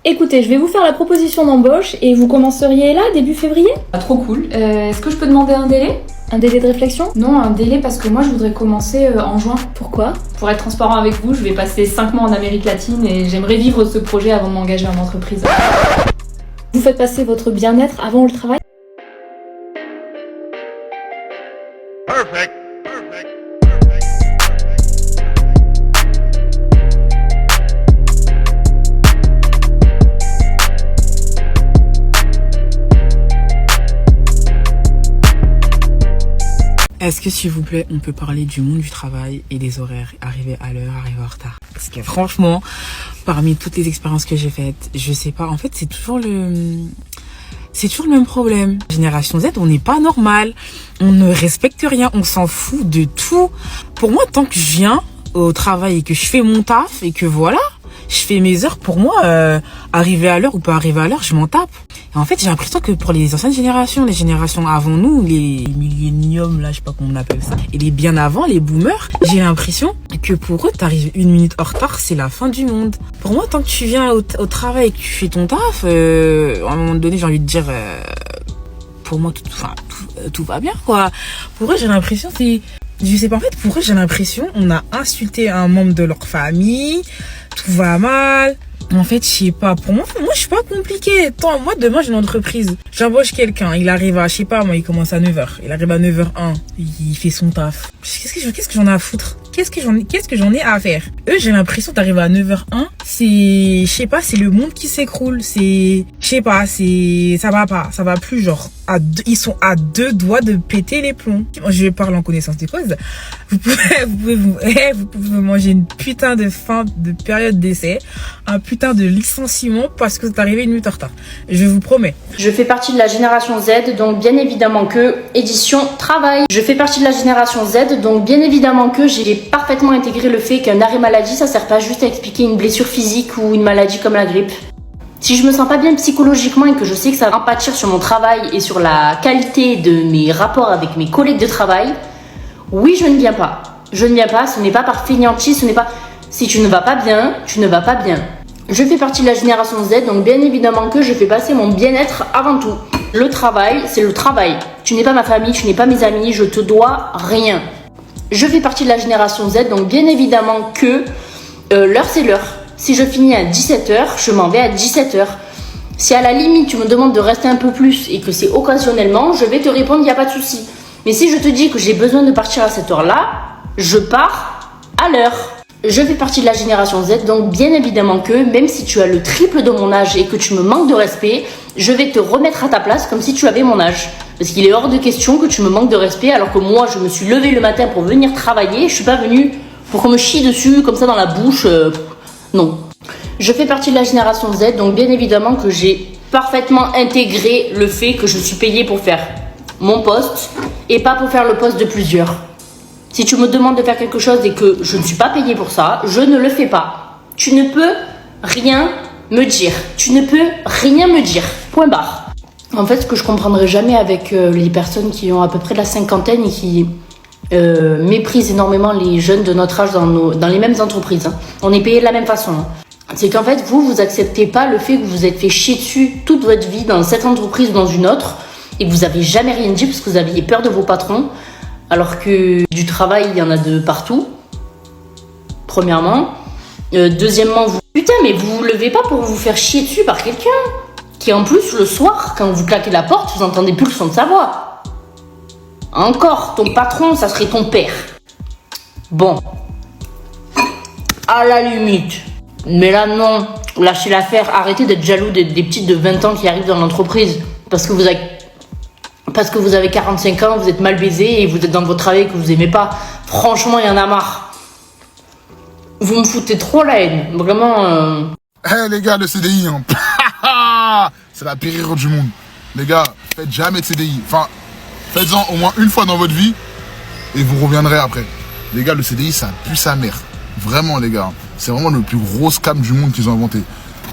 Écoutez, je vais vous faire la proposition d'embauche et vous commenceriez là, début février? Ah, trop cool. Est-ce que je peux demander un délai? Un délai de réflexion? Non, un délai parce que moi je voudrais commencer en juin. Pourquoi? Pour être transparent avec vous, je vais passer 5 mois en Amérique latine et j'aimerais vivre ce projet avant de m'engager en entreprise. Vous faites passer votre bien-être avant le travail? Perfect. Est-ce que s'il vous plaît, on peut parler du monde du travail et des horaires, arriver à l'heure, arriver en retard? Parce que franchement, parmi toutes les expériences que j'ai faites, je sais pas, en fait c'est toujours le même problème. Génération Z, on n'est pas normal, on ne respecte rien, on s'en fout de tout. Pour moi, tant que je viens au travail et que je fais mon taf et que voilà, je fais mes heures, pour moi, arriver à l'heure ou pas arriver à l'heure, je m'en tape. Et en fait, j'ai l'impression que pour les anciennes générations, les générations avant nous, les milléniums, là, je sais pas comment on appelle ça, et les bien avant, les boomers, j'ai l'impression que pour eux, t'arrives 1 minute en retard, c'est la fin du monde. Pour moi, tant que tu viens au travail et que tu fais ton taf, à un moment donné, j'ai envie de dire, pour moi, tout va bien, quoi. Pour eux, j'ai l'impression, je sais pas, en fait, pour eux, j'ai l'impression, on a insulté un membre de leur famille, tout va mal. En fait, je sais pas, pour moi, je suis pas compliqué. Attends, moi, demain, j'ai une entreprise. J'embauche quelqu'un, il arrive à, je sais pas, moi, il commence à 9h. Il arrive à 9h01. Il fait son taf. Qu'est-ce que j'en ai à foutre? Qu'est-ce que j'en ai à faire? Eux, j'ai l'impression d'arriver à 9h01. Je sais pas, c'est le monde qui s'écroule. Je sais pas, ça va plus, genre, ils sont à 2 doigts de péter les plombs. Je parle en connaissance de cause. Vous pouvez me manger une putain de fin de période d'essai, un putain de licenciement parce que vous êtes arrivé 1 minute en retard. Je vous promets. Je fais partie de la génération Z, donc bien évidemment que édition travail. Je fais partie de la génération Z, donc bien évidemment que j'ai parfaitement intégré le fait qu'un arrêt maladie, ça sert pas juste à expliquer une blessure physique ou une maladie comme la grippe. Si je me sens pas bien psychologiquement et que je sais que ça va impacter sur mon travail et sur la qualité de mes rapports avec mes collègues de travail, oui, je ne viens pas. Je ne viens pas, ce n'est pas par fainéantise, ce n'est pas... Si tu ne vas pas bien, tu ne vas pas bien. Je fais partie de la génération Z, donc bien évidemment que je fais passer mon bien-être avant tout. Le travail, c'est le travail. Tu n'es pas ma famille, tu n'es pas mes amis, je te dois rien. Je fais partie de la génération Z, donc bien évidemment que l'heure c'est l'heure. Si je finis à 17h, je m'en vais à 17h. Si à la limite tu me demandes de rester un peu plus et que c'est occasionnellement, je vais te répondre, il n'y a pas de souci. Mais si je te dis que j'ai besoin de partir à cette heure-là, je pars à l'heure. Je fais partie de la génération Z, donc bien évidemment que même si tu as le triple de mon âge et que tu me manques de respect, je vais te remettre à ta place comme si tu avais mon âge. Parce qu'il est hors de question que tu me manques de respect alors que moi je me suis levée le matin pour venir travailler, je suis pas venue pour qu'on me chie dessus comme ça dans la bouche. Non. Je fais partie de la génération Z, donc bien évidemment que j'ai parfaitement intégré le fait que je suis payée pour faire mon poste et pas pour faire le poste de plusieurs. Si tu me demandes de faire quelque chose et que je ne suis pas payée pour ça, je ne le fais pas. Tu ne peux rien me dire. Tu ne peux rien me dire. Point barre. En fait, ce que je comprendrai jamais avec les personnes qui ont à peu près la cinquantaine et qui méprisent énormément les jeunes de notre âge dans les mêmes entreprises. Hein. On est payé de la même façon. Hein. C'est qu'en fait, vous acceptez pas le fait que vous êtes fait chier dessus toute votre vie dans cette entreprise ou dans une autre et que vous avez jamais rien dit parce que vous aviez peur de vos patrons. Alors que du travail, il y en a de partout. Premièrement. Deuxièmement, putain, mais vous vous levez pas pour vous faire chier dessus par quelqu'un qui, en plus, le soir, quand vous claquez la porte, vous entendez plus le son de sa voix. Encore, ton patron, ça serait ton père. Bon. À la limite. Mais là, non. Lâchez l'affaire. Arrêtez d'être jaloux des petites de 20 ans qui arrivent dans l'entreprise. Parce que vous avez 45 ans, vous êtes mal baisé et vous êtes dans votre travail que vous aimez pas. Franchement, il y en a marre. Vous me foutez trop la haine. Vraiment. Les gars, le CDI, hein. C'est la pire erreur du monde. Les gars, faites jamais de CDI. Enfin, faites-en au moins une fois dans votre vie et vous reviendrez après. Les gars, le CDI, ça pue sa mère. Vraiment, les gars. C'est vraiment le plus gros scam du monde qu'ils ont inventé.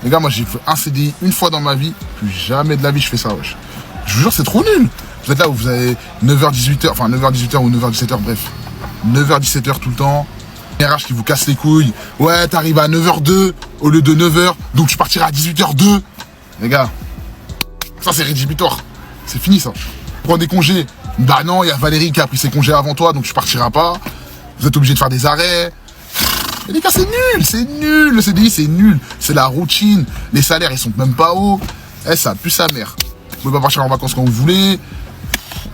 Les gars, moi, j'ai fait un CDI une fois dans ma vie. Plus jamais de la vie, je fais ça, wesh. Je vous jure, c'est trop nul. Vous êtes là où vous avez 9h-18h, enfin 9h-18h ou 9h-17h, bref. 9h-17h tout le temps. RH qui vous casse les couilles. Ouais, t'arrives à 9h02. au lieu de 9h, donc je partirai à 18h02. Les gars, ça c'est rédhibitoire. C'est fini ça. Prends des congés. Bah non, il y a Valérie qui a pris ses congés avant toi, donc tu partiras pas. Vous êtes obligé de faire des arrêts. Et les gars, c'est nul. Le CDI, c'est nul. C'est la routine. Les salaires, ils sont même pas hauts. Eh, ça pue sa mère. Vous pouvez pas partir en vacances quand vous voulez.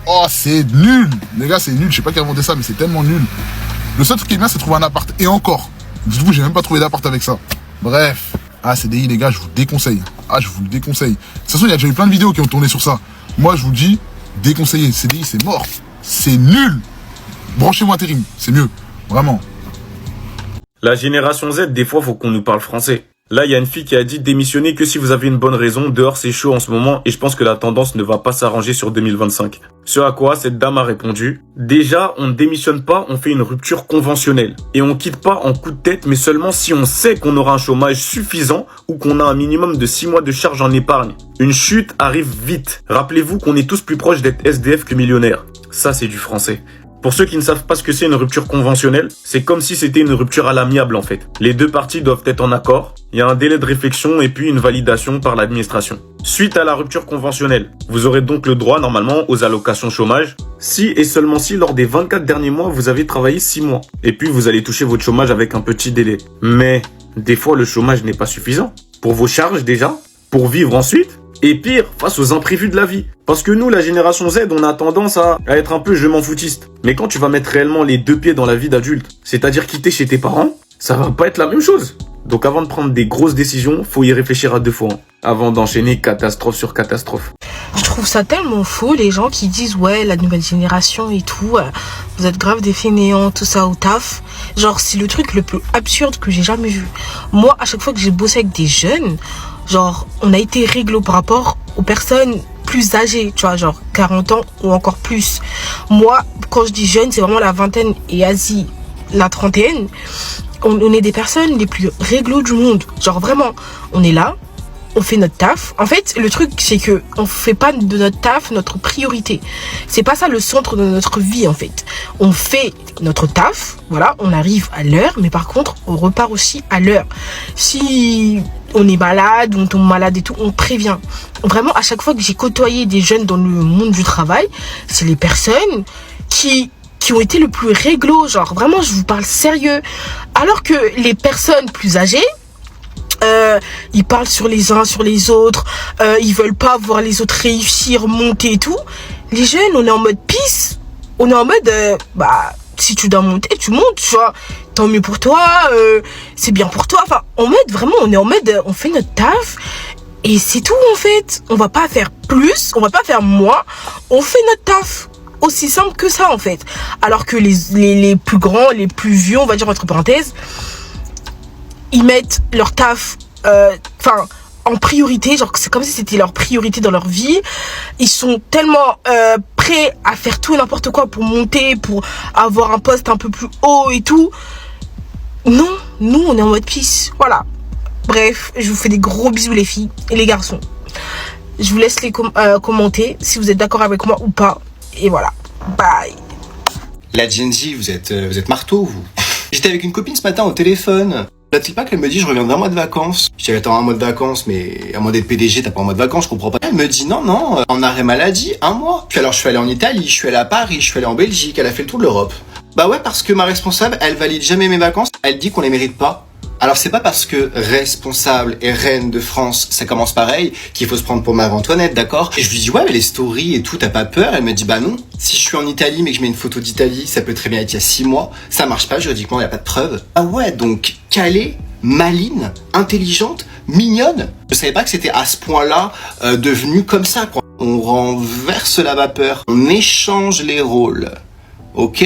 Oh, c'est nul. Les gars, c'est nul. Je sais pas qui a inventé ça, mais c'est tellement nul. Le seul truc qui est bien, c'est de trouver un appart. Et encore. Dites-vous, j'ai même pas trouvé d'appart avec ça. Bref. Ah, CDI, les gars, je vous déconseille. Ah, je vous le déconseille. De toute façon, il y a déjà eu plein de vidéos qui ont tourné sur ça. Moi, je vous le dis, déconseillé. CDI, c'est mort. C'est nul. Branchez-vous intérim. C'est mieux. Vraiment. La génération Z, des fois, faut qu'on nous parle français. Là, il y a une fille qui a dit démissionner que si vous avez une bonne raison. Dehors, c'est chaud en ce moment et je pense que la tendance ne va pas s'arranger sur 2025. Ce à quoi cette dame a répondu: déjà, on ne démissionne pas, on fait une rupture conventionnelle. Et on quitte pas en coup de tête, mais seulement si on sait qu'on aura un chômage suffisant ou qu'on a un minimum de 6 mois de charge en épargne. Une chute arrive vite. Rappelez-vous qu'on est tous plus proches d'être SDF que millionnaires. Ça, c'est du français. Pour ceux qui ne savent pas ce que c'est une rupture conventionnelle, c'est comme si c'était une rupture à l'amiable en fait. Les deux parties doivent être en accord, il y a un délai de réflexion et puis une validation par l'administration. Suite à la rupture conventionnelle, vous aurez donc le droit normalement aux allocations chômage, si et seulement si lors des 24 derniers mois vous avez travaillé 6 mois. Et puis vous allez toucher votre chômage avec un petit délai. Mais des fois le chômage n'est pas suffisant. Pour vos charges déjà, pour vivre ensuite, et pire, face aux imprévus de la vie. Parce que nous, la génération Z, on a tendance à être un peu je m'en foutiste. Mais quand tu vas mettre réellement les deux pieds dans la vie d'adulte, c'est-à-dire quitter chez tes parents, ça va pas être la même chose. Donc avant de prendre des grosses décisions, faut y réfléchir à 2 fois. Avant d'enchaîner catastrophe sur catastrophe. Je trouve ça tellement faux, les gens qui disent ouais, la nouvelle génération et tout, vous êtes grave des fainéants, tout ça au taf. Genre, c'est le truc le plus absurde que j'ai jamais vu. Moi, à chaque fois que j'ai bossé avec des jeunes, genre, on a été réglo par rapport aux personnes plus âgées, tu vois, genre 40 ans ou encore plus. Moi, quand je dis jeune, c'est vraiment la vingtaine et Asie, la trentaine. On est des personnes les plus réglo du monde. Genre vraiment, on est là, on fait notre taf. En fait, le truc, c'est que on fait pas de notre taf notre priorité. C'est pas ça le centre de notre vie, en fait. On fait notre taf, voilà, on arrive à l'heure, mais par contre, on repart aussi à l'heure. Si on est malade, on tombe malade et tout, on prévient. Vraiment, à chaque fois que j'ai côtoyé des jeunes dans le monde du travail, c'est les personnes qui ont été le plus réglo, genre vraiment, je vous parle sérieux. Alors que les personnes plus âgées, ils parlent sur les uns, sur les autres, ils veulent pas voir les autres réussir, monter et tout. Les jeunes, on est en mode peace, on est en mode, si tu dois monter, tu montes, tu vois, tant mieux pour toi, c'est bien pour toi. Enfin, en mode, vraiment, on est en mode, on fait notre taf, et c'est tout en fait. On va pas faire plus, on va pas faire moins, on fait notre taf. Aussi simple que ça en fait. Alors que les plus grands, les plus vieux, on va dire entre parenthèses, ils mettent leur taf en priorité, genre c'est comme si c'était leur priorité dans leur vie. Ils sont tellement prêts à faire tout et n'importe quoi pour monter, pour avoir un poste un peu plus haut et tout. Non, nous on est en mode peace. Voilà. Bref, je vous fais des gros bisous les filles et les garçons. Je vous laisse les commenter si vous êtes d'accord avec moi ou pas. Et voilà, bye. La Gen Z, vous êtes marteau, vous. J'étais avec une copine ce matin au téléphone. N'a-t-il pas qu'elle me dit je reviens d'un mois de vacances. Je dis attends, un mois de vacances, mais à moins d'être PDG, t'as pas un mois de vacances, je comprends pas. Elle me dit non, en arrêt maladie, 1 mois. Puis alors je suis allé en Italie, je suis allé à Paris, je suis allé en Belgique, elle a fait le tour de l'Europe. Bah ouais, parce que ma responsable, elle valide jamais mes vacances, elle dit qu'on les mérite pas. Alors c'est pas parce que responsable et reine de France, ça commence pareil, qu'il faut se prendre pour Marie-Antoinette, d'accord? Et je lui dis ouais mais les stories et tout, t'as pas peur? Elle me dit bah non, si je suis en Italie mais que je mets une photo d'Italie, ça peut très bien être il y a 6 mois, ça marche pas juridiquement, y a pas de preuve. Ah ouais, donc calée, maligne, intelligente, mignonne. Je savais pas que c'était à ce point-là devenu comme ça, quoi. On renverse la vapeur, on échange les rôles, ok?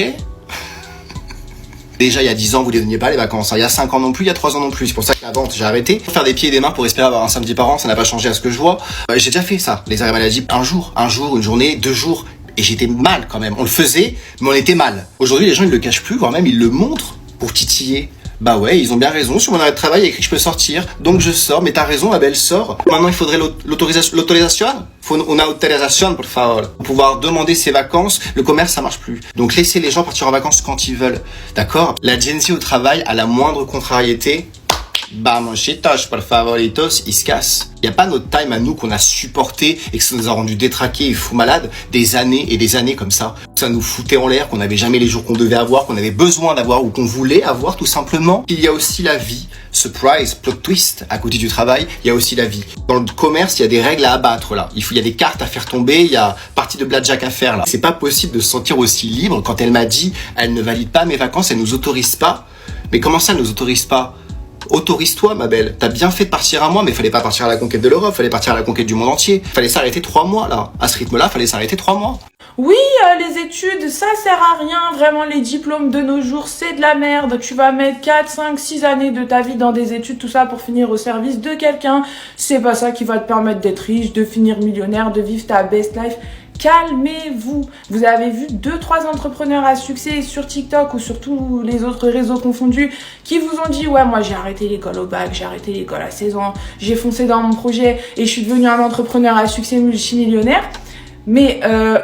Déjà, il y a 10 ans, vous les donniez pas les vacances. Il y a 5 ans non plus, il y a 3 ans non plus. C'est pour ça qu'à la vente, j'ai arrêté. Faire des pieds et des mains pour espérer avoir un samedi par an, ça n'a pas changé à ce que je vois. J'ai déjà fait ça. Les arrêts maladie, un jour, une journée, 2 jours. Et j'étais mal quand même. On le faisait, mais on était mal. Aujourd'hui, les gens, ils le cachent plus, voire même ils le montrent pour titiller. Bah ouais, ils ont bien raison. Sur mon arrêt de travail, il y a écrit que je peux sortir. Donc je sors. Mais t'as raison, ma belle, sort. Maintenant, il faudrait l'autorisation. On a autorisation, por favor. Pour pouvoir demander ses vacances, le commerce, ça marche plus. Donc laissez les gens partir en vacances quand ils veulent. D'accord? La Gen Z au travail, à la moindre contrariété, Bamonchitos, por favoritos, ils se cassent. Y a pas notre time à nous qu'on a supporté et que ça nous a rendu détraqués et fous malades des années et des années comme ça. Ça nous foutait en l'air, qu'on n'avait jamais les jours qu'on devait avoir, qu'on avait besoin d'avoir ou qu'on voulait avoir tout simplement. Il y a aussi la vie. Surprise, plot twist, à côté du travail, il y a aussi la vie. Dans le commerce, il y a des règles à abattre là. Il y a des cartes à faire tomber, il y a partie de blackjack à faire là. C'est pas possible de se sentir aussi libre quand elle m'a dit, elle ne valide pas mes vacances, elle nous autorise pas. Mais comment ça, elle nous autorise pas? Autorise-toi, ma belle. T'as bien fait de partir à moi, mais fallait pas partir à la conquête de l'Europe, fallait partir à la conquête du monde entier. Fallait s'arrêter 3 mois là. À ce rythme-là, fallait s'arrêter 3 mois. Oui, les études, ça sert à rien. Vraiment, les diplômes de nos jours, c'est de la merde. Tu vas mettre 4, 5, 6 années de ta vie dans des études, tout ça pour finir au service de quelqu'un. C'est pas ça qui va te permettre d'être riche, de finir millionnaire, de vivre ta best life. Calmez-vous. Vous avez vu 2-3 entrepreneurs à succès sur TikTok ou sur tous les autres réseaux confondus qui vous ont dit « Ouais, moi j'ai arrêté l'école au bac, j'ai arrêté l'école à 16 ans, j'ai foncé dans mon projet et je suis devenu un entrepreneur à succès multimillionnaire. » Mais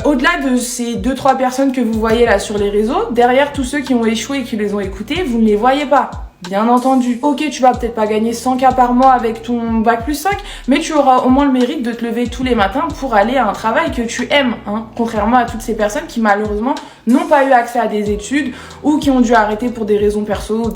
au-delà de ces 2-3 personnes que vous voyez là sur les réseaux, derrière tous ceux qui ont échoué et qui les ont écoutés, vous ne les voyez pas. Bien entendu. Ok, tu vas peut-être pas gagner 100K par mois avec ton bac plus 5, mais tu auras au moins le mérite de te lever tous les matins pour aller à un travail que tu aimes, hein, contrairement à toutes ces personnes qui malheureusement n'ont pas eu accès à des études ou qui ont dû arrêter pour des raisons perso,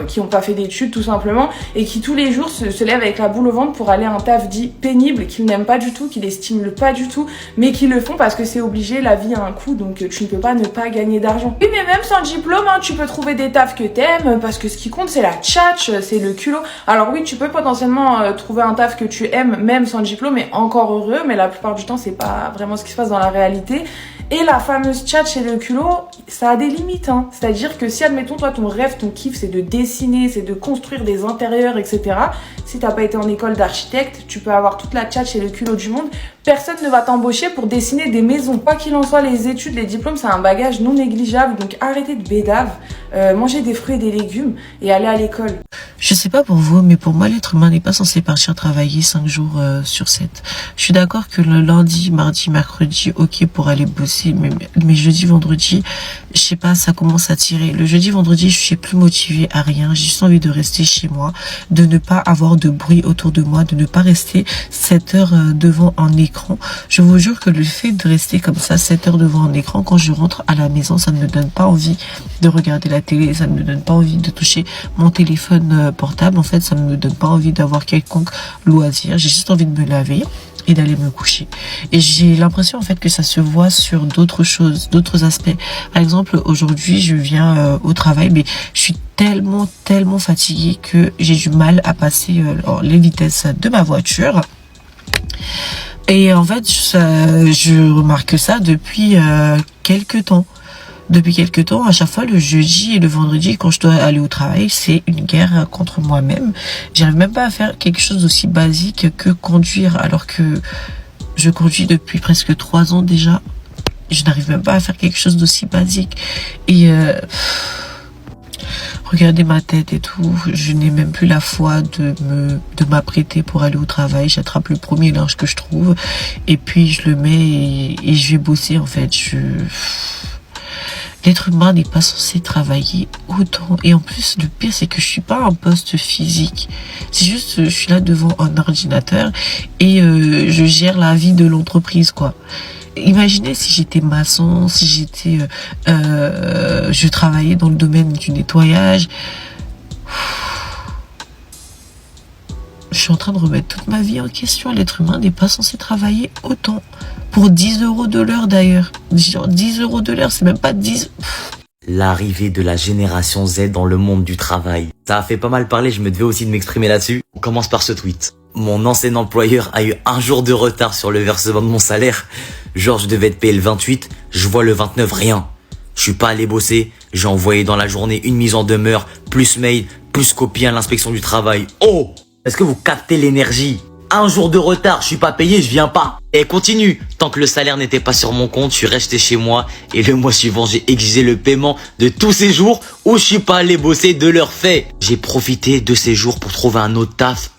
qui n'ont pas fait d'études tout simplement et qui tous les jours se lèvent avec la boule au ventre pour aller à un taf dit pénible qu'ils n'aiment pas du tout, qui les stimule pas du tout, mais qui le font parce que c'est obligé, la vie a un coût, donc tu ne peux pas ne pas gagner d'argent. Oui, mais même sans diplôme, hein, tu peux trouver des tafs que t'aimes parce que ce qui compte c'est la tchatch, c'est le culot. Alors oui, tu peux potentiellement trouver un taf que tu aimes même sans diplôme et encore heureux, mais la plupart du temps c'est pas vraiment ce qui se passe dans la réalité. Et la fameuse tchatch et le culot, ça a des limites, hein. C'est-à-dire que si, admettons, toi, ton rêve, ton kiff, c'est de dessiner, c'est de construire des intérieurs, etc. Si t'as pas été en école d'architecte, tu peux avoir toute la tchatch et le culot du monde. Personne ne va t'embaucher pour dessiner des maisons. Quoi qu'il en soit, les études, les diplômes, c'est un bagage non négligeable. Donc arrêtez de bédave, mangez des fruits et des légumes et allez à l'école. Je sais pas pour vous, mais pour moi, l'être humain n'est pas censé partir travailler 5 jours sur 7. Je suis d'accord que le lundi, mardi, mercredi, ok pour aller bosser, mais jeudi, vendredi, je sais pas, ça commence à tirer. Le jeudi, vendredi, je suis plus motivée à rien. J'ai juste envie de rester chez moi, de ne pas avoir de bruit autour de moi, de ne pas rester 7 heures devant un écran. Je vous jure que le fait de rester comme ça 7 heures devant un écran, quand je rentre à la maison, ça ne me donne pas envie de regarder la télé, ça ne me donne pas envie de toucher mon téléphone portable. En fait, ça ne me donne pas envie d'avoir quelconque loisir. J'ai juste envie de me laver et d'aller me coucher. Et j'ai l'impression en fait que ça se voit sur d'autres choses, d'autres aspects. Par exemple, aujourd'hui, je viens au travail, mais je suis tellement fatiguée que j'ai du mal à passer les vitesses de ma voiture. Et en fait, je remarque ça depuis quelques temps. Depuis quelques temps, à chaque fois, le jeudi et le vendredi, quand je dois aller au travail, c'est une guerre contre moi-même. J'arrive même pas à faire quelque chose d'aussi basique que conduire, alors que je conduis depuis presque 3 ans déjà. Je n'arrive même pas à faire quelque chose d'aussi basique. Et regardez ma tête et tout, je n'ai même plus la foi de m'apprêter pour aller au travail. J'attrape le premier linge que je trouve et puis je le mets et je vais bosser en fait. L'être humain n'est pas censé travailler autant. Et en plus, le pire, c'est que je suis pas un poste physique. C'est juste, je suis là devant un ordinateur et je gère la vie de l'entreprise, quoi. Imaginez si j'étais maçon, si j'étais, je travaillais dans le domaine du nettoyage. Je suis en train de remettre toute ma vie en question. L'être humain n'est pas censé travailler autant. Pour 10 € de l'heure d'ailleurs. Genre 10 € de l'heure, c'est même pas 10... L'arrivée de la génération Z dans le monde du travail. Ça a fait pas mal parler, je me devais aussi de m'exprimer là-dessus. On commence par ce tweet. Mon ancien employeur a eu 1 jour de retard sur le versement de mon salaire. Genre je devais être payé le 28, je vois le 29 rien. Je suis pas allé bosser, j'ai envoyé dans la journée une mise en demeure, plus mail, plus copie à l'inspection du travail. Oh! Est-ce que vous captez l'énergie? 1 jour de retard, je suis pas payé, je viens pas. Et continue. Tant que le salaire n'était pas sur mon compte, je suis resté chez moi. Et le mois suivant, j'ai exigé le paiement de tous ces jours où je suis pas allé bosser de leur fait. J'ai profité de ces jours pour trouver un autre taf.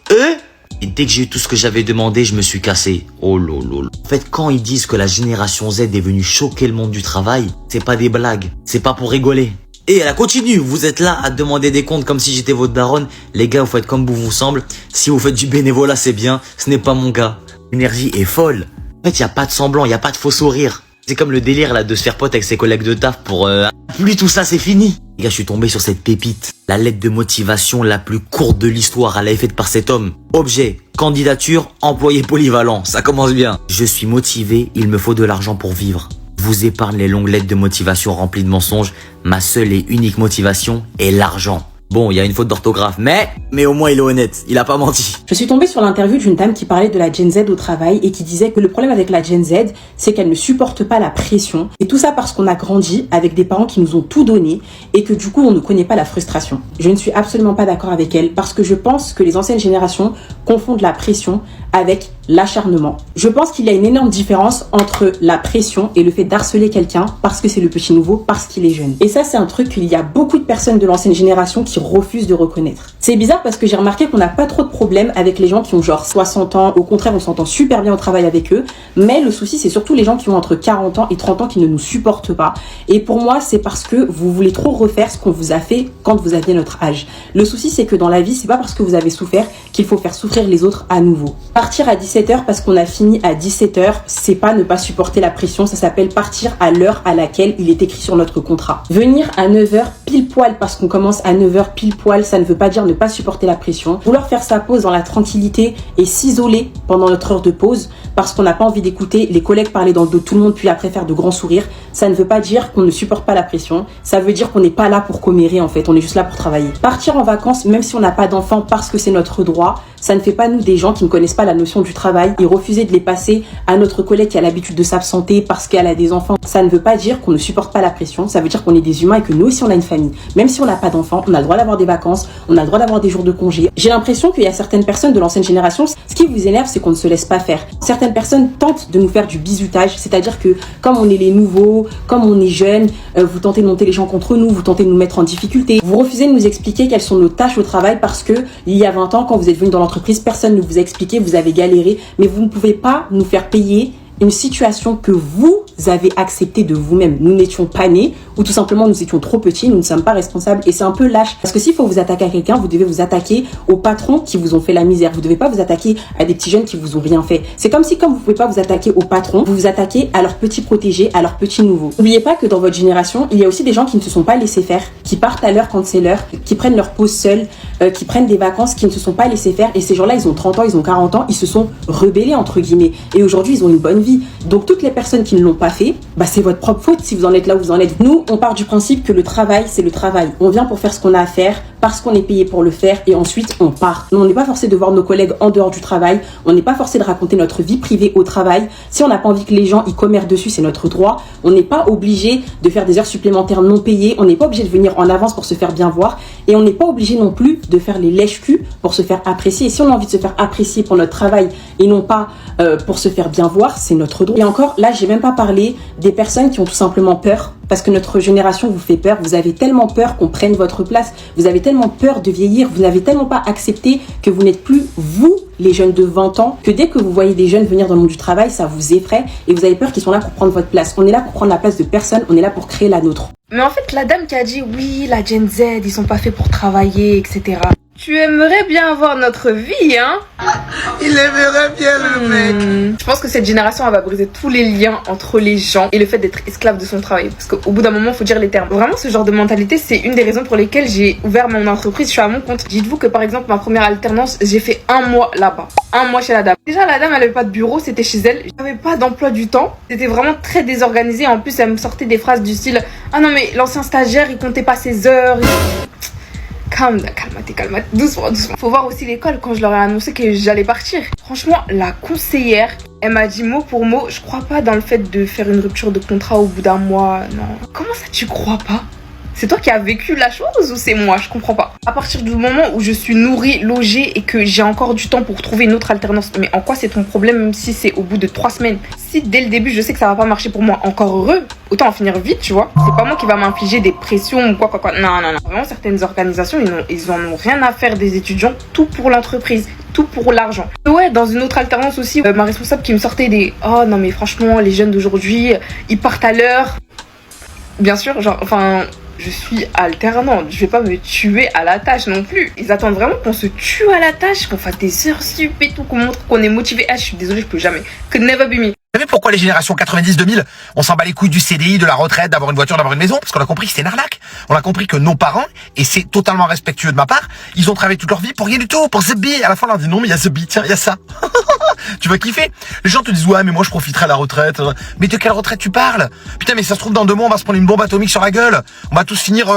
Et dès que j'ai eu tout ce que j'avais demandé, je me suis cassé. Oh lolo. En fait, quand ils disent que la génération Z est venue choquer le monde du travail, c'est pas des blagues. C'est pas pour rigoler. Et elle a continué. Vous êtes là à demander des comptes comme si j'étais votre daronne. Les gars, vous faites comme vous semble. Si vous faites du bénévolat, c'est bien. Ce n'est pas mon cas. L'énergie est folle. En fait, y a pas de semblant, y a pas de faux sourire. C'est comme le délire là de se faire pote avec ses collègues de taf pour... Plus tout ça, c'est fini. Les gars, je suis tombé sur cette pépite. La lettre de motivation la plus courte de l'histoire. Elle a été faite par cet homme. Objet, candidature, employé polyvalent. Ça commence bien. Je suis motivé, il me faut de l'argent pour vivre. Je vous épargne les longues lettres de motivation remplies de mensonges. Ma seule et unique motivation est l'argent. Bon, il y a une faute d'orthographe, mais au moins il est honnête, il a pas menti. Je suis tombée sur l'interview d'une dame qui parlait de la Gen Z au travail et qui disait que le problème avec la Gen Z, c'est qu'elle ne supporte pas la pression. Et tout ça parce qu'on a grandi avec des parents qui nous ont tout donné et que du coup on ne connaît pas la frustration. Je ne suis absolument pas d'accord avec elle parce que je pense que les anciennes générations confondent la pression avec l'acharnement. Je pense qu'il y a une énorme différence entre la pression et le fait d'harceler quelqu'un parce que c'est le petit nouveau, parce qu'il est jeune. Et ça, c'est un truc qu'il y a beaucoup de personnes de l'ancienne génération qui refusent de reconnaître. C'est bizarre parce que j'ai remarqué qu'on n'a pas trop de problèmes avec les gens qui ont genre 60 ans. Au contraire, on s'entend super bien au travail avec eux. Mais le souci, c'est surtout les gens qui ont entre 40 ans et 30 ans qui ne nous supportent pas. Et pour moi, c'est parce que vous voulez trop refaire ce qu'on vous a fait quand vous aviez notre âge. Le souci, c'est que dans la vie, c'est pas parce que vous avez souffert qu'il faut faire souffrir les autres à nouveau. Partir à 17h parce qu'on a fini à 17h, c'est pas ne pas supporter la pression, ça s'appelle partir à l'heure à laquelle il est écrit sur notre contrat. Venir à 9h pile poil parce qu'on commence à 9h pile poil, ça ne veut pas dire ne pas supporter la pression. Vouloir faire sa pause dans la tranquillité et s'isoler pendant notre heure de pause parce qu'on n'a pas envie d'écouter les collègues parler dans le dos de tout le monde puis après faire de grands sourires, ça ne veut pas dire qu'on ne supporte pas la pression, ça veut dire qu'on n'est pas là pour commérer en fait, on est juste là pour travailler. Partir en vacances même si on n'a pas d'enfants parce que c'est notre droit, ça ne fait pas nous des gens qui ne connaissent pas la notion du travail et refuser de les passer à notre collègue qui a l'habitude de s'absenter parce qu'elle a des enfants. Ça ne veut pas dire qu'on ne supporte pas la pression, ça veut dire qu'on est des humains et que nous aussi on a une famille. Même si on n'a pas d'enfants, on a le droit d'avoir des vacances, on a le droit d'avoir des jours de congé. J'ai l'impression qu'il y a certaines personnes de l'ancienne génération, ce qui vous énerve, c'est qu'on ne se laisse pas faire. Certaines personnes tentent de nous faire du bizutage, c'est-à-dire que comme on est les nouveaux, comme on est jeunes, vous tentez de monter les gens contre nous, vous tentez de nous mettre en difficulté. Vous refusez de nous expliquer quelles sont nos tâches au travail parce que il y a 20 ans, quand vous êtes venu dans l'entreprise, personne ne vous a expliqué, vous avez galéré, mais vous ne pouvez pas nous faire payer une situation que vous avez acceptée de vous-même. Nous n'étions pas nés ou tout simplement nous étions trop petits, nous ne sommes pas responsables et c'est un peu lâche. Parce que s'il faut vous attaquer à quelqu'un, vous devez vous attaquer aux patrons qui vous ont fait la misère. Vous ne devez pas vous attaquer à des petits jeunes qui vous ont rien fait. C'est comme si, comme vous ne pouvez pas vous attaquer aux patrons, vous vous attaquez à leurs petits protégés, à leurs petits nouveaux. N'oubliez pas que dans votre génération, il y a aussi des gens qui ne se sont pas laissés faire, qui partent à l'heure quand c'est l'heure, qui prennent leur pause seuls, qui prennent des vacances, qui ne se sont pas laissés faire. Et ces gens-là, ils ont 30 ans, ils ont 40 ans, ils se sont rebellés entre guillemets. Et aujourd'hui, ils ont une bonne vie. Donc toutes les personnes qui ne l'ont pas fait, c'est votre propre faute si vous en êtes là où vous en êtes. Nous, on part du principe que le travail, c'est le travail. On vient pour faire ce qu'on a à faire, parce qu'on est payé pour le faire et ensuite on part. On n'est pas forcé de voir nos collègues en dehors du travail, on n'est pas forcé de raconter notre vie privée au travail. Si on n'a pas envie que les gens y commèrent dessus, c'est notre droit. On n'est pas obligé de faire des heures supplémentaires non payées, on n'est pas obligé de venir en avance pour se faire bien voir et on n'est pas obligé non plus de faire les lèche-culs pour se faire apprécier. Et si on a envie de se faire apprécier pour notre travail et non pas pour se faire bien voir, c'est notre droit. Et encore, là, j'ai même pas parlé des personnes qui ont tout simplement peur parce que notre génération vous fait peur. Vous avez tellement peur qu'on prenne votre place. Vous avez tellement peur de vieillir. Vous n'avez tellement pas accepté que vous n'êtes plus vous, les jeunes de 20 ans, que dès que vous voyez des jeunes venir dans le monde du travail, ça vous effraie et vous avez peur qu'ils sont là pour prendre votre place. On est là pour prendre la place de personne. On est là pour créer la nôtre. Mais en fait, la dame qui a dit oui, la Gen Z, ils sont pas faits pour travailler, etc. Tu aimerais bien avoir notre vie, hein? Il aimerait bien le mec. Je pense que cette génération, elle va briser tous les liens entre les gens et le fait d'être esclave de son travail. Parce qu'au bout d'un moment, il faut dire les termes. Vraiment, ce genre de mentalité, c'est une des raisons pour lesquelles j'ai ouvert mon entreprise. Je suis à mon compte. Dites-vous que par exemple, ma première alternance, j'ai fait 1 mois là-bas. 1 mois chez la dame. Déjà, la dame, elle avait pas de bureau, c'était chez elle. J'avais pas d'emploi du temps. C'était vraiment très désorganisé. En plus, elle me sortait des phrases du style « Ah non, mais l'ancien stagiaire, il comptait pas ses heures. » Calme-toi, doucement. Faut voir aussi l'école quand je leur ai annoncé que j'allais partir. Franchement, la conseillère, elle m'a dit mot pour mot, je crois pas dans le fait de faire une rupture de contrat au bout d'un mois, non. Comment ça, tu crois pas? C'est toi qui as vécu la chose ou c'est moi? Je comprends pas. À partir du moment où je suis nourrie, logée et que j'ai encore du temps pour trouver une autre alternance, mais en quoi c'est ton problème même si c'est au bout de 3 semaines? Si dès le début je sais que ça va pas marcher pour moi, encore heureux, autant en finir vite, tu vois. C'est pas moi qui va m'infliger des pressions ou quoi. Non. Vraiment, certaines organisations, ils en ont rien à faire des étudiants, tout pour l'entreprise. Tout pour l'argent. Ouais, dans une autre alternance aussi, ma responsable qui me sortait des « Oh non mais franchement, les jeunes d'aujourd'hui, ils partent à l'heure. » Bien sûr, Je suis alternante, je vais pas me tuer à la tâche non plus. Ils attendent vraiment qu'on se tue à la tâche, qu'on fasse des heures sup et tout, qu'on montre qu'on est motivé. Ah, je suis désolée, je peux jamais. Could never be me. Vous savez pourquoi les générations 90-2000, on s'en bat les couilles du CDI, de la retraite, d'avoir une voiture, d'avoir une maison? Parce qu'on a compris que c'était une arnaque. On a compris que nos parents, et c'est totalement respectueux de ma part, ils ont travaillé toute leur vie pour rien du tout, pour The Bee. À la fin, on leur dit non, mais il y a The Bee, tiens, il y a ça. Tu vas kiffer. Les gens te disent ouais, mais moi je profiterai à la retraite. Mais de quelle retraite tu parles? Putain, mais ça se trouve dans 2 mois, on va se prendre une bombe atomique sur la gueule. On va tous finir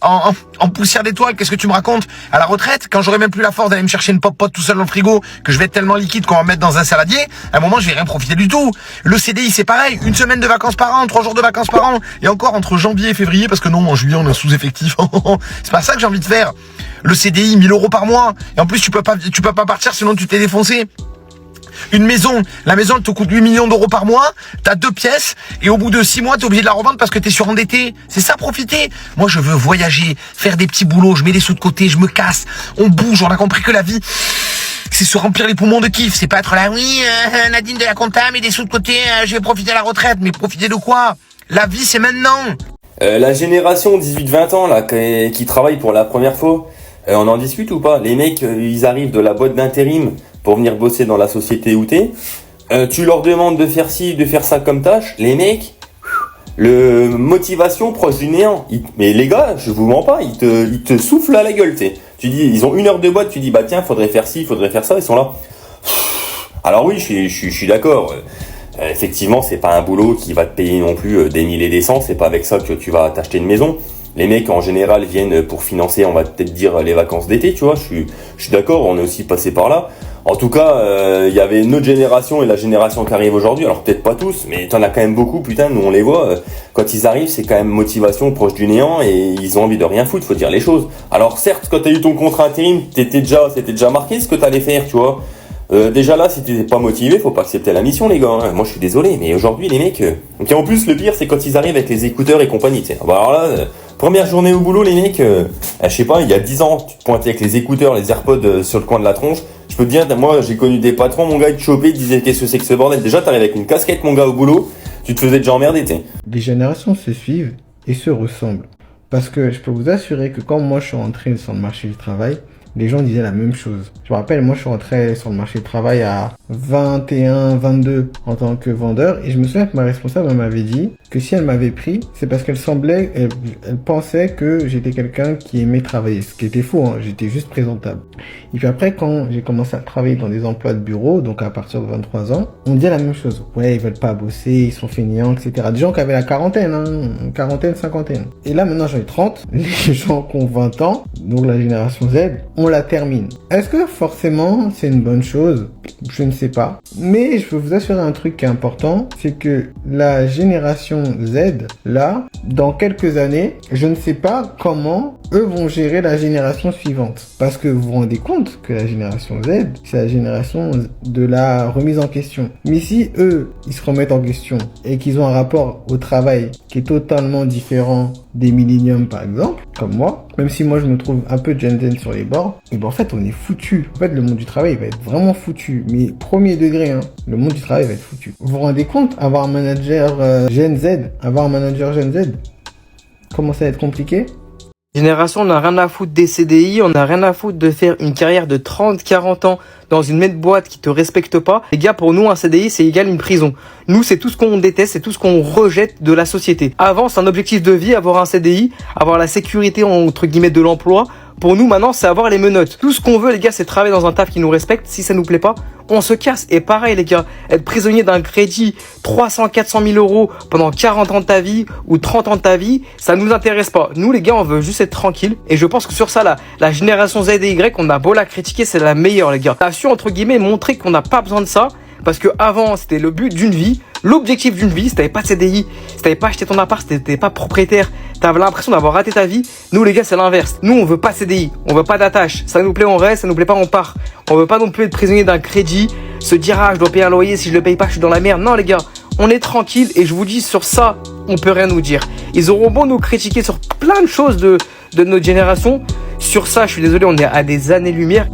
en poussière d'étoiles. Qu'est-ce que tu me racontes? À la retraite, quand j'aurai même plus la force d'aller me chercher une pop-pot tout seul dans le frigo, que je vais être tellement liquide qu'on va me mettre dans un saladier, à un moment je vais rien profiter du tout. Le CDI c'est pareil, 1 semaine de vacances par an, 3 jours de vacances par an, et encore entre janvier et février, parce que non, en juillet on est en sous-effectif. C'est pas ça que j'ai envie de faire. Le CDI, 1000 € par mois, et en plus tu peux pas partir sinon tu t'es défoncé. Une maison, la maison elle te coûte 8 millions d'euros par mois, t'as 2 pièces, et au bout de 6 mois t'es obligé de la revendre parce que t'es surendetté. C'est ça, profiter. Moi je veux voyager, faire des petits boulots, je mets des sous de côté, je me casse, on bouge, on a compris que la vie c'est se remplir les poumons de kiff, c'est pas être là, oui, Nadine de la compta, mais des sous de côté, je vais profiter à la retraite, mais profiter de quoi? La vie c'est maintenant. La génération 18-20 ans là qui travaille pour la première fois, on en discute ou pas? Les mecs, ils arrivent de la boîte d'intérim pour venir bosser dans la société où t'es. Tu leur demandes de faire ci, de faire ça comme tâche. Les mecs, le motivation proche du néant. Mais les gars, je vous mens pas, ils te soufflent à la gueule, t'sais. Tu dis, ils ont 1 heure de boîte, tu dis, bah tiens, faudrait faire ci, faudrait faire ça, ils sont là. Alors oui, je suis d'accord. Effectivement, c'est pas un boulot qui va te payer non plus des milliers et des cents, c'est pas avec ça que tu vas t'acheter une maison. Les mecs, en général, viennent pour financer, on va peut-être dire, les vacances d'été, tu vois. Je suis d'accord, on est aussi passé par là. En tout cas, il y avait notre génération et la génération qui arrive aujourd'hui. Alors peut-être pas tous, mais t'en as quand même beaucoup, putain, nous on les voit. Quand ils arrivent, c'est quand même motivation proche du néant et ils ont envie de rien foutre, faut dire les choses. Alors certes, quand t'as eu ton contrat intérim, c'était déjà marqué ce que t'allais faire, tu vois. Déjà là, si t'étais pas motivé, faut pas accepter la mission, les gars. Hein. Moi, je suis désolé, mais aujourd'hui, les mecs... Donc, en plus, le pire, c'est quand ils arrivent avec les écouteurs et compagnie, tu sais. Bah, alors là, première journée au boulot, les mecs, je sais pas, il y a 10 ans, tu te pointais avec les écouteurs, les AirPods sur le coin de la tronche. Je peux te dire, moi, j'ai connu des patrons, mon gars, ils te chopaient, ils te disaient qu'est-ce que c'est que ce bordel. Déjà, t'arrives avec une casquette, mon gars, au boulot, tu te faisais déjà emmerder, tu sais. Les générations se suivent et se ressemblent. Parce que je peux vous assurer que quand moi, je suis rentré sur le marché du travail, les gens disaient la même chose. Je me rappelle, moi, je suis rentré sur le marché du travail à 21, 22 en tant que vendeur. Et je me souviens que ma responsable m'avait dit que si elle m'avait pris, c'est parce qu'elle pensait que j'étais quelqu'un qui aimait travailler. Ce qui était faux, hein. J'étais juste présentable. Et puis après, quand j'ai commencé à travailler dans des emplois de bureau, donc à partir de 23 ans, on me disait la même chose. Ouais, ils veulent pas bosser, ils sont feignants, etc. Des gens qui avaient la quarantaine, hein, quarantaine, cinquantaine. Et là, maintenant, j'en ai 30. Les gens qui ont 20 ans, donc la génération Z, on la termine. Est-ce que forcément c'est une bonne chose? Je ne sais pas. Mais je peux vous assurer un truc qui est important, c'est que la génération Z, là, dans quelques années, je ne sais pas comment eux vont gérer la génération suivante. Parce que vous vous rendez compte que la génération Z, c'est la génération de la remise en question. Mais si eux, ils se remettent en question et qu'ils ont un rapport au travail qui est totalement différent des milléniums par exemple, comme moi, même si moi je me trouve un peu Gen Z sur les bords, et ben en fait on est foutu. En fait le monde du travail il va être vraiment foutu, mais premier degré, hein, le monde du travail va être foutu. Vous vous rendez compte, avoir un manager Gen Z, comment ça va être compliqué? Génération, on n'a rien à foutre des CDI, on n'a rien à foutre de faire une carrière de 30-40 ans dans une même boîte qui te respecte pas. Les gars, pour nous, un CDI, c'est égal une prison. Nous, c'est tout ce qu'on déteste, c'est tout ce qu'on rejette de la société. Avant, c'est un objectif de vie, avoir un CDI, avoir la sécurité, entre guillemets, de l'emploi. Pour nous, maintenant, c'est avoir les menottes. Tout ce qu'on veut, les gars, c'est travailler dans un taf qui nous respecte. Si ça nous plaît pas, on se casse. Et pareil, les gars, être prisonnier d'un crédit 300, 400 000 euros pendant 40 ans de ta vie ou 30 ans de ta vie, ça nous intéresse pas. Nous, les gars, on veut juste être tranquille. Et je pense que sur ça, là, la génération Z et Y, on a beau la critiquer, c'est la meilleure, les gars. On a su, entre guillemets, montrer qu'on n'a pas besoin de ça. Parce que avant, c'était le but d'une vie, l'objectif d'une vie. Si t'avais pas de CDI, si t'avais pas acheté ton appart, si t'étais pas propriétaire, t'avais l'impression d'avoir raté ta vie. Nous, les gars, c'est l'inverse. Nous, on veut pas de CDI, on veut pas d'attache. Ça nous plaît, on reste, ça nous plaît pas, on part. On veut pas non plus être prisonnier d'un crédit, se dire, ah, je dois payer un loyer, si je le paye pas, je suis dans la merde. Non, les gars, on est tranquille et je vous dis, sur ça, on peut rien nous dire. Ils auront beau nous critiquer sur plein de choses de notre génération. Sur ça, je suis désolé, on est à des années-lumière.